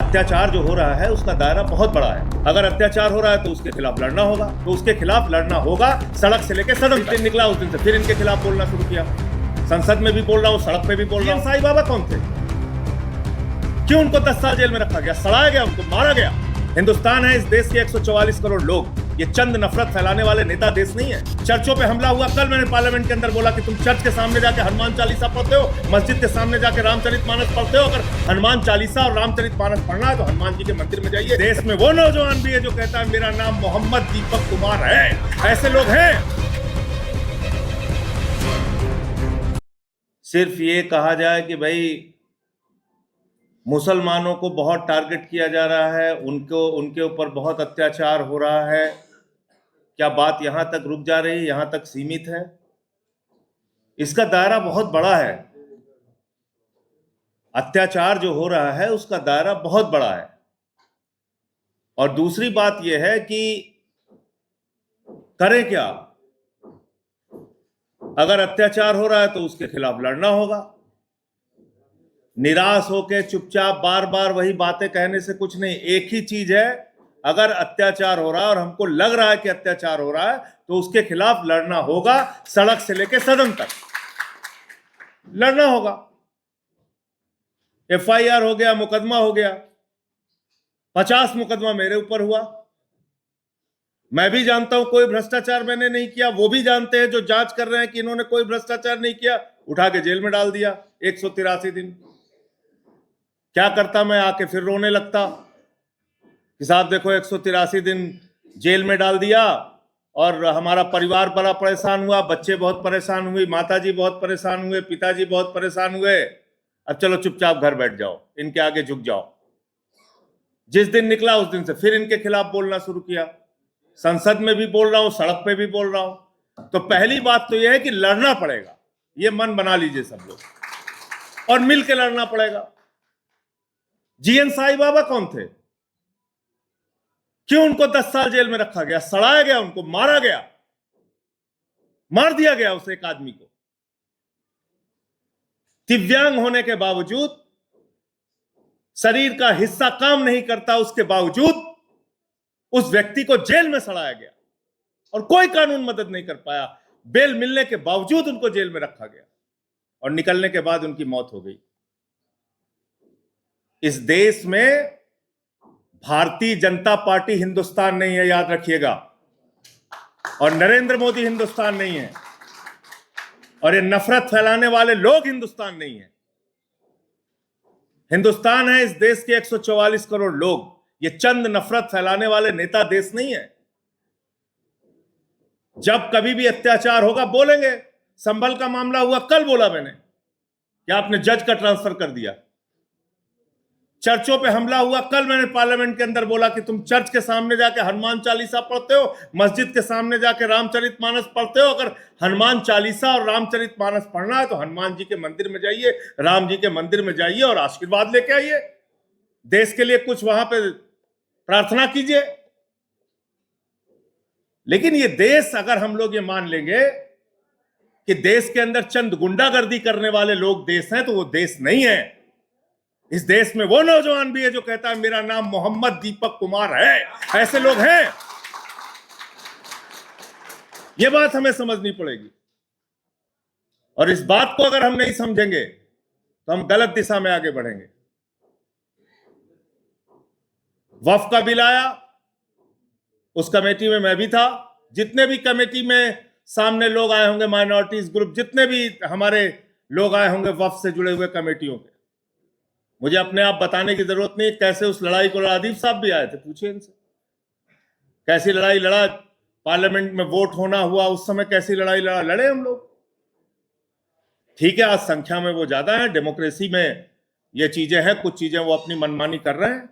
अत्याचार जो हो रहा है उसका दायरा बहुत बड़ा है। अगर अत्याचार हो रहा है तो उसके खिलाफ लड़ना होगा, सड़क से लेकर सदन तक। निकला उस दिन से फिर इनके खिलाफ बोलना शुरू किया। संसद में भी बोल रहा हूँ, सड़क पे भी बोल रहा हूँ। साईं बाबा कौन थे? क्यों उनको 10 साल जेल में रखा गया, सड़ाया गया, उनको मारा गया? हिंदुस्तान है, इस देश के 144 करोड़ लोग। ये चंद नफरत फैलाने वाले नेता देश नहीं है। चर्चों पे हमला हुआ, कल मैंने पार्लियामेंट के अंदर बोला कि तुम चर्च के सामने जाके हनुमान चालीसा पढ़ते हो, मस्जिद के सामने जाके रामचरितमानस पढ़ते हो। अगर हनुमान चालीसा और रामचरितमानस पढ़ना है तो हनुमान जी के मंदिर में जाइए। देश में वो नौजवान भी है जो कहता है मेरा नाम मोहम्मद दीपक कुमार है। ऐसे लोग हैं। सिर्फ ये कहा जाए कि भाई मुसलमानों को बहुत टारगेट किया जा रहा है, उनके ऊपर बहुत अत्याचार हो रहा है, क्या बात यहां तक रुक जा रही है, यहां तक सीमित है? इसका दायरा बहुत बड़ा है। अत्याचार जो हो रहा है उसका दायरा बहुत बड़ा है। और दूसरी बात यह है कि करें क्या? अगर अत्याचार हो रहा है तो उसके खिलाफ लड़ना होगा। निराश होकर चुपचाप बार बार वही बातें कहने से कुछ नहीं। एक ही चीज है, अगर अत्याचार हो रहा है और हमको लग रहा है कि अत्याचार हो रहा है तो उसके खिलाफ लड़ना होगा, सड़क से लेकर सदन तक लड़ना होगा। FIR हो गया, मुकदमा हो गया, 50 मुकदमा मेरे ऊपर हुआ। मैं भी जानता हूं कोई भ्रष्टाचार मैंने नहीं किया, वो भी जानते हैं जो जांच कर रहे हैं कि इन्होंने कोई भ्रष्टाचार नहीं किया। उठा के जेल में डाल दिया 183 दिन। क्या करता मैं? आके फिर रोने लगता कि साहब देखो 183 दिन जेल में डाल दिया और हमारा परिवार बड़ा परेशान हुआ, बच्चे बहुत परेशान हुए, माताजी बहुत परेशान हुए, पिताजी बहुत परेशान हुए। अब चलो चुपचाप घर बैठ जाओ, इनके आगे झुक जाओ। जिस दिन निकला उस दिन से फिर इनके खिलाफ बोलना शुरू किया। संसद में भी बोल रहा हूं, सड़क पे भी बोल रहा हूं। तो पहली बात तो यह है कि लड़ना पड़ेगा, ये मन बना लीजिए सब लोग, और मिल के लड़ना पड़ेगा। GN साईं बाबा कौन थे? क्यों उनको 10 साल जेल में रखा गया, सड़ाया गया, उनको मारा गया, मार दिया गया उस एक आदमी को? दिव्यांग होने के बावजूद, शरीर का हिस्सा काम नहीं करता उसके बावजूद उस व्यक्ति को जेल में सड़ाया गया और कोई कानून मदद नहीं कर पाया। बेल मिलने के बावजूद उनको जेल में रखा गया और निकलने के बाद उनकी मौत हो गई। इस देश में भारतीय जनता पार्टी हिंदुस्तान नहीं है, याद रखिएगा, और नरेंद्र मोदी हिंदुस्तान नहीं है, और ये नफरत फैलाने वाले लोग हिंदुस्तान नहीं है। हिंदुस्तान है, इस देश के 144 करोड़ लोग। ये चंद नफरत फैलाने वाले नेता देश नहीं है। जब कभी भी अत्याचार होगा बोलेंगे। संभल का मामला हुआ, कल बोला मैंने कि आपने जज का ट्रांसफर कर दिया। चर्चों पे हमला हुआ, कल मैंने पार्लियामेंट के अंदर बोला कि तुम चर्च के सामने जाके हनुमान चालीसा पढ़ते हो, मस्जिद के सामने जाके रामचरितमानस पढ़ते हो। अगर हनुमान चालीसा और रामचरितमानस पढ़ना है तो हनुमान जी के मंदिर में जाइए, राम जी के मंदिर में जाइए और आशीर्वाद लेके आइए। देश के लिए कुछ वहां पे प्रार्थना कीजिए। लेकिन ये देश, अगर हम लोग ये मान लेंगे कि देश के अंदर चंद गुंडागर्दी करने वाले लोग देश हैं, तो वो देश नहीं है। इस देश में वो नौजवान भी है जो कहता है मेरा नाम मोहम्मद दीपक कुमार है। ऐसे लोग हैं। ये बात हमें समझनी पड़ेगी, और इस बात को अगर हम नहीं समझेंगे तो हम गलत दिशा में आगे बढ़ेंगे। वक्फ का बिल आया, उस कमेटी में मैं भी था। जितने भी कमेटी में सामने लोग आए होंगे, माइनॉरिटीज ग्रुप, जितने भी हमारे लोग आए होंगे वक्फ से जुड़े हुए कमेटियों के, मुझे अपने आप बताने की जरूरत नहीं कैसे उस लड़ाई को लड़ा। अदीब साहब भी आए थे, पूछिए इनसे कैसी लड़ाई लड़ा। पार्लियामेंट में वोट होना हुआ उस समय कैसी लड़ाई लड़े हम लोग। ठीक है, आज संख्या में वो ज्यादा है, डेमोक्रेसी में ये चीजें हैं, कुछ चीजें वो अपनी मनमानी कर रहे हैं।